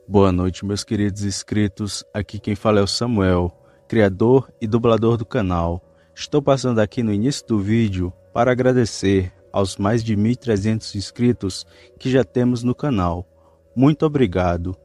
Boa noite, meus queridos inscritos. Aqui quem fala é o Samuel, criador e dublador do canal. Estou passando aqui no início do vídeo para agradecer aos mais de 1.300 inscritos que já temos no canal. Muito obrigado.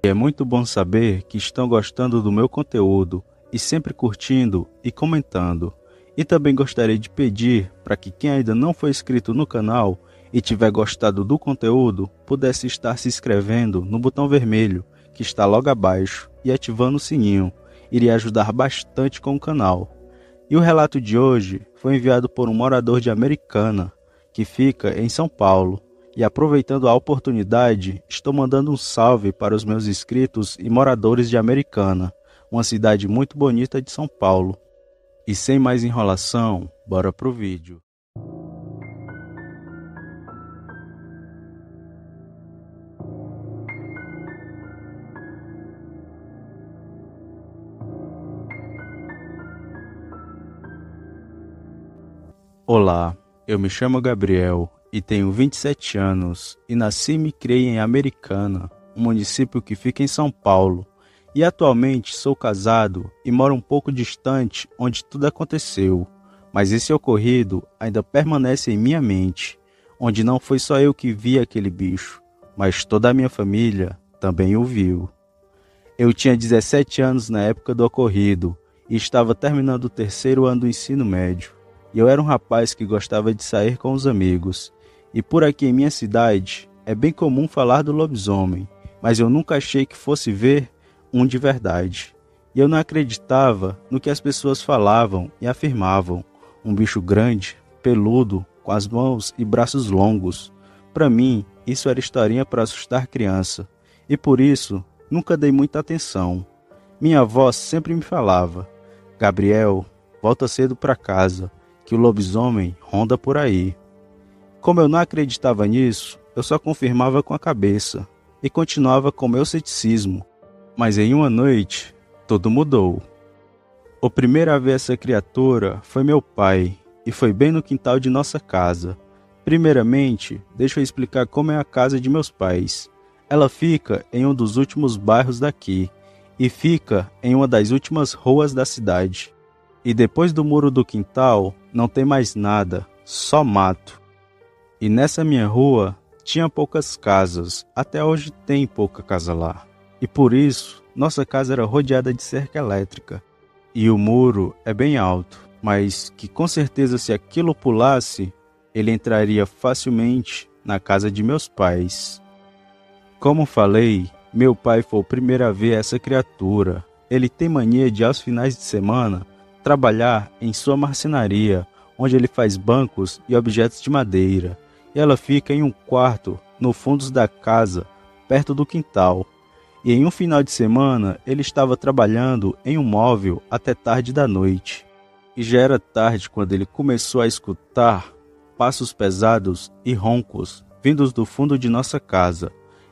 E é muito bom saber que estão gostando do meu conteúdo e sempre curtindo e comentando. E também gostaria de pedir para que quem ainda não foi inscrito no canal e tiver gostado do conteúdo, pudesse estar se inscrevendo no botão vermelho que está logo abaixo e ativando o sininho. Iria ajudar bastante com o canal. E o relato de hoje foi enviado por um morador de Americana, que fica em São Paulo. E aproveitando a oportunidade, estou mandando um salve para os meus inscritos e moradores de Americana, uma cidade muito bonita de São Paulo. E sem mais enrolação, bora pro vídeo. Olá, eu me chamo Gabriel e tenho 27 anos e nasci e me criei em Americana, um município que fica em São Paulo, e atualmente sou casado e moro um pouco distante onde tudo aconteceu, mas esse ocorrido ainda permanece em minha mente, onde não foi só eu que vi aquele bicho, mas toda a minha família também o viu. Eu tinha 17 anos na época do ocorrido e estava terminando o terceiro ano do ensino médio. E eu era um rapaz que gostava de sair com os amigos. E por aqui em minha cidade é bem comum falar do lobisomem, mas eu nunca achei que fosse ver um de verdade. E eu não acreditava no que as pessoas falavam e afirmavam. Um bicho grande, peludo, com as mãos e braços longos. Para mim, isso era historinha para assustar criança. E por isso, nunca dei muita atenção. Minha avó sempre me falava: Gabriel, volta cedo para casa, que o lobisomem ronda por aí. Como eu não acreditava nisso, eu só confirmava com a cabeça e continuava com meu ceticismo. Mas em uma noite, tudo mudou. O primeiro a ver essa criatura foi meu pai, e foi bem no quintal de nossa casa. Primeiramente, deixa eu explicar como é a casa de meus pais. Ela fica em um dos últimos bairros daqui, e fica em uma das últimas ruas da cidade. E depois do muro do quintal, não tem mais nada, só mato. E nessa minha rua, tinha poucas casas, até hoje tem pouca casa lá. E por isso, nossa casa era rodeada de cerca elétrica. E o muro é bem alto, mas que com certeza se aquilo pulasse, ele entraria facilmente na casa de meus pais. Como falei, meu pai foi o primeiro a ver essa criatura. Ele tem mania de, aos finais de semana, trabalhar em sua marcenaria, onde ele faz bancos e objetos de madeira, e ela fica em um quarto no fundo da casa, perto do quintal. E em um final de semana, ele estava trabalhando em um móvel até tarde da noite. E já era tarde quando ele começou a escutar passos pesados e roncos vindos do fundo de nossa casa.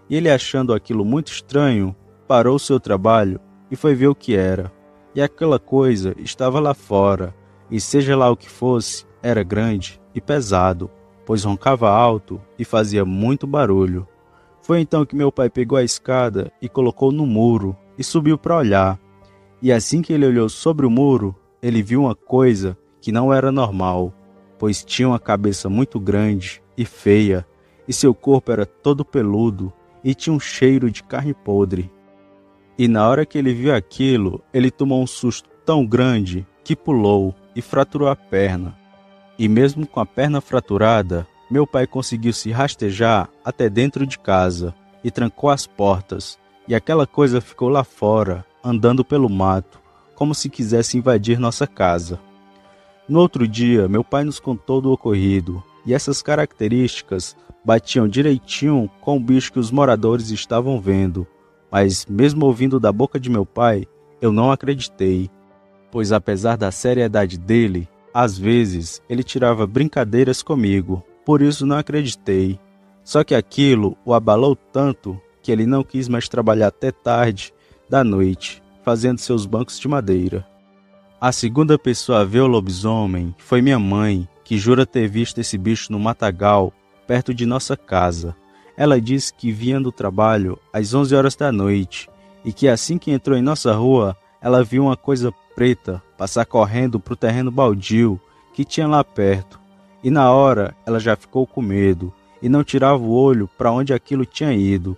E ele, achando aquilo muito estranho, parou seu trabalho e foi ver o que era. E aquela coisa estava lá fora, e seja lá o que fosse, era grande e pesado, pois roncava alto e fazia muito barulho. Foi então que meu pai pegou a escada e colocou no muro e subiu para olhar. E assim que ele olhou sobre o muro, ele viu uma coisa que não era normal, pois tinha uma cabeça muito grande e feia, e seu corpo era todo peludo e tinha um cheiro de carne podre. E na hora que ele viu aquilo, ele tomou um susto tão grande que pulou e fraturou a perna. E mesmo com a perna fraturada, meu pai conseguiu se rastejar até dentro de casa e trancou as portas. E aquela coisa ficou lá fora, andando pelo mato, como se quisesse invadir nossa casa. No outro dia, meu pai nos contou do ocorrido, e essas características batiam direitinho com o bicho que os moradores estavam vendo. Mas, mesmo ouvindo da boca de meu pai, eu não acreditei, pois apesar da seriedade dele, às vezes ele tirava brincadeiras comigo, por isso não acreditei. Só que aquilo o abalou tanto que ele não quis mais trabalhar até tarde da noite, fazendo seus bancos de madeira. A segunda pessoa a ver o lobisomem foi minha mãe, que jura ter visto esse bicho no matagal, perto de nossa casa. Ela disse que vinha do trabalho às 11 horas da noite e que assim que entrou em nossa rua, ela viu uma coisa preta passar correndo para o terreno baldio que tinha lá perto. E na hora ela já ficou com medo e não tirava o olho para onde aquilo tinha ido.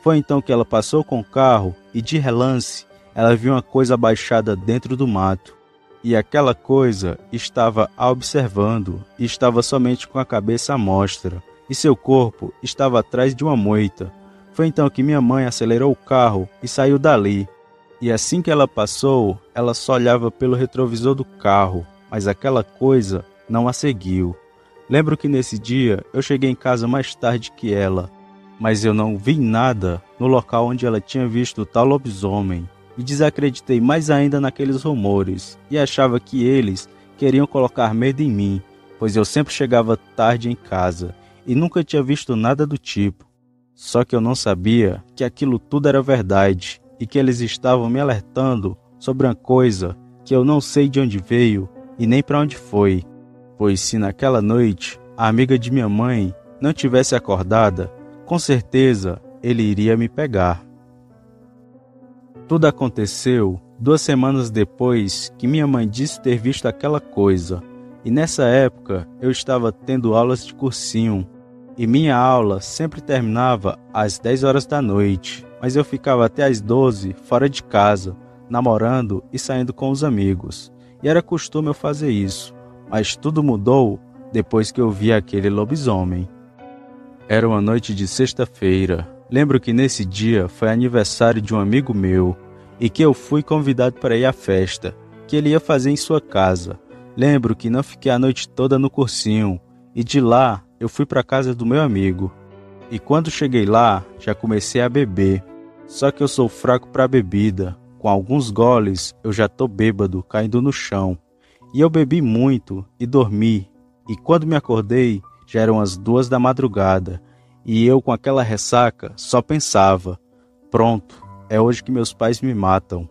Foi então que ela passou com o carro e de relance ela viu uma coisa abaixada dentro do mato. E aquela coisa estava a observando e estava somente com a cabeça à mostra. E seu corpo estava atrás de uma moita. Foi então que minha mãe acelerou o carro e saiu dali. E assim que ela passou, ela só olhava pelo retrovisor do carro, mas aquela coisa não a seguiu. Lembro que nesse dia eu cheguei em casa mais tarde que ela, mas eu não vi nada no local onde ela tinha visto o tal lobisomem. E desacreditei mais ainda naqueles rumores e achava que eles queriam colocar medo em mim, pois eu sempre chegava tarde em casa e nunca tinha visto nada do tipo. Só que eu não sabia que aquilo tudo era verdade e que eles estavam me alertando sobre uma coisa que eu não sei de onde veio e nem para onde foi. Pois se naquela noite a amiga de minha mãe não tivesse acordada, com certeza ele iria me pegar. Tudo aconteceu 2 semanas depois que minha mãe disse ter visto aquela coisa. E nessa época eu estava tendo aulas de cursinho. E minha aula sempre terminava às 10 horas da noite. Mas eu ficava até às 12 fora de casa, namorando e saindo com os amigos. E era costume eu fazer isso. Mas tudo mudou depois que eu vi aquele lobisomem. Era uma noite de sexta-feira. Lembro que nesse dia foi aniversário de um amigo meu e que eu fui convidado para ir à festa, que ele ia fazer em sua casa. Lembro que não fiquei a noite toda no cursinho e de lá eu fui para a casa do meu amigo. E quando cheguei lá, já comecei a beber. Só que eu sou fraco para bebida. Com alguns goles eu já tô bêbado, caindo no chão. E eu bebi muito e dormi. E quando me acordei, já eram as 2 da madrugada. E eu, com aquela ressaca, só pensava: pronto, é hoje que meus pais me matam.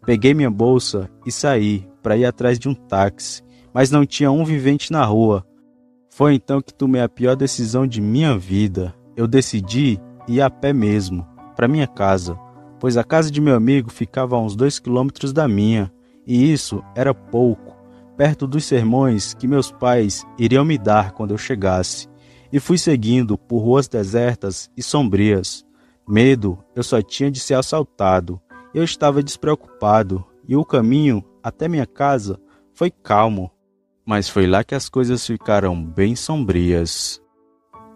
Peguei minha bolsa e saí para ir atrás de um táxi, mas não tinha um vivente na rua. Foi então que tomei a pior decisão de minha vida. Eu decidi ir a pé mesmo, para minha casa, pois a casa de meu amigo ficava a uns 2 quilômetros da minha, e isso era pouco, perto dos sermões que meus pais iriam me dar quando eu chegasse. E fui seguindo por ruas desertas e sombrias. Medo eu só tinha de ser assaltado. Eu estava despreocupado e o caminho até minha casa foi calmo. Mas foi lá que as coisas ficaram bem sombrias.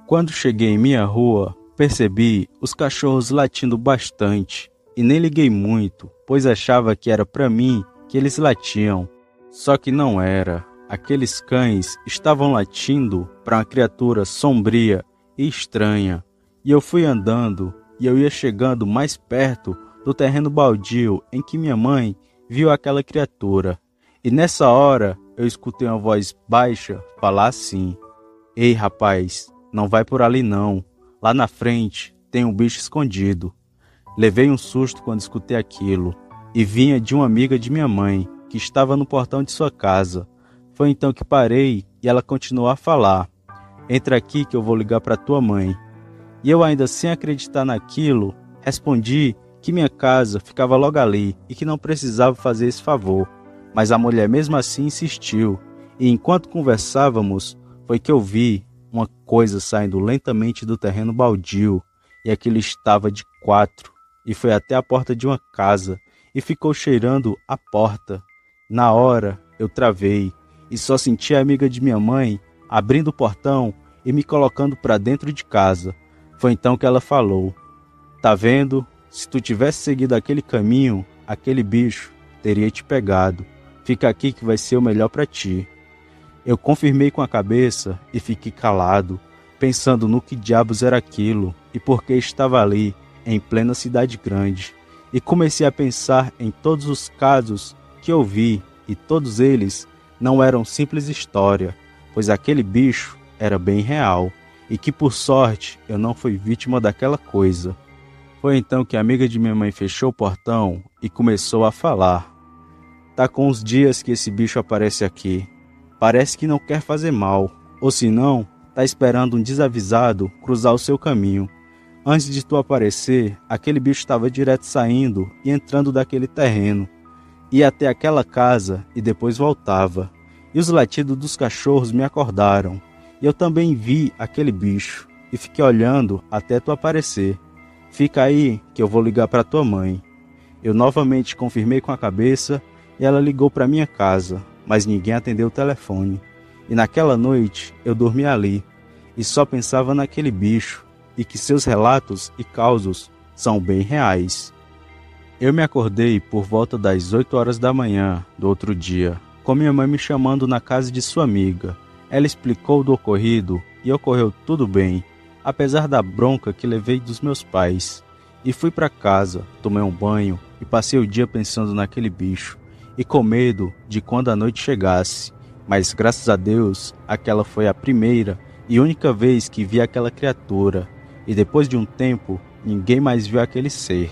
Quando cheguei em minha rua, percebi os cachorros latindo bastante e nem liguei muito, pois achava que era para mim que eles latiam. Só que não era. Aqueles cães estavam latindo para uma criatura sombria e estranha. E eu fui andando e eu ia chegando mais perto do terreno baldio em que minha mãe viu aquela criatura. E nessa hora eu escutei uma voz baixa falar assim: "Ei, rapaz, não vai por ali não. Lá na frente tem um bicho escondido." Levei um susto quando escutei aquilo e vinha de uma amiga de minha mãe que estava no portão de sua casa. Foi então que parei e ela continuou a falar: "Entra aqui que eu vou ligar para tua mãe." E eu, ainda sem acreditar naquilo, respondi que minha casa ficava logo ali e que não precisava fazer esse favor. Mas a mulher mesmo assim insistiu, e enquanto conversávamos, foi que eu vi uma coisa saindo lentamente do terreno baldio, e aquilo estava de 4, e foi até a porta de uma casa, e ficou cheirando a porta. Na hora, eu travei, e só senti a amiga de minha mãe abrindo o portão e me colocando para dentro de casa. Foi então que ela falou: "Tá vendo? Se tu tivesse seguido aquele caminho, aquele bicho teria te pegado. Fica aqui que vai ser o melhor para ti." Eu confirmei com a cabeça e fiquei calado, pensando no que diabos era aquilo e por que estava ali, em plena cidade grande. E comecei a pensar em todos os casos que eu vi, e todos eles não eram simples história, pois aquele bicho era bem real, e que por sorte eu não fui vítima daquela coisa. Foi então que a amiga de minha mãe fechou o portão e começou a falar: "Tá com uns dias que esse bicho aparece aqui. Parece que não quer fazer mal, ou senão tá esperando um desavisado cruzar o seu caminho. Antes de tu aparecer, aquele bicho estava direto saindo e entrando daquele terreno. Ia até aquela casa e depois voltava. E os latidos dos cachorros me acordaram. E eu também vi aquele bicho e fiquei olhando até tu aparecer. Fica aí que eu vou ligar para tua mãe. Eu novamente confirmei com a cabeça e ela ligou para minha casa, mas ninguém atendeu o telefone. E naquela noite eu dormi ali e só pensava naquele bicho e que seus relatos e causos são bem reais. Eu me acordei por volta das 8 horas da manhã do outro dia, com minha mãe me chamando na casa de sua amiga. Ela explicou do ocorrido e ocorreu tudo bem, apesar da bronca que levei dos meus pais. E fui para casa, tomei um banho e passei o dia pensando naquele bicho e com medo de quando a noite chegasse. Mas graças a Deus, aquela foi a primeira e única vez que vi aquela criatura. E depois de um tempo, ninguém mais viu aquele ser.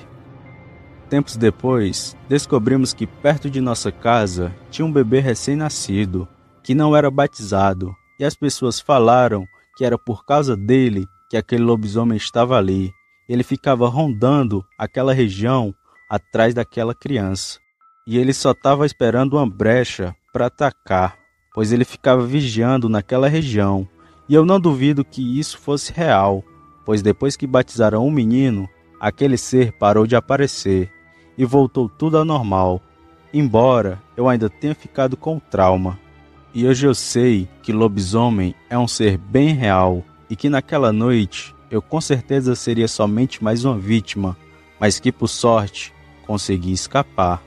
Tempos depois, descobrimos que perto de nossa casa tinha um bebê recém-nascido, que não era batizado, e as pessoas falaram que era por causa dele que aquele lobisomem estava ali. Ele ficava rondando aquela região atrás daquela criança. E ele só estava esperando uma brecha para atacar, pois ele ficava vigiando naquela região. E eu não duvido que isso fosse real, pois depois que batizaram um menino, aquele ser parou de aparecer e voltou tudo ao normal, embora eu ainda tenha ficado com trauma. E hoje eu sei que lobisomem é um ser bem real e que naquela noite eu com certeza seria somente mais uma vítima, mas que por sorte consegui escapar.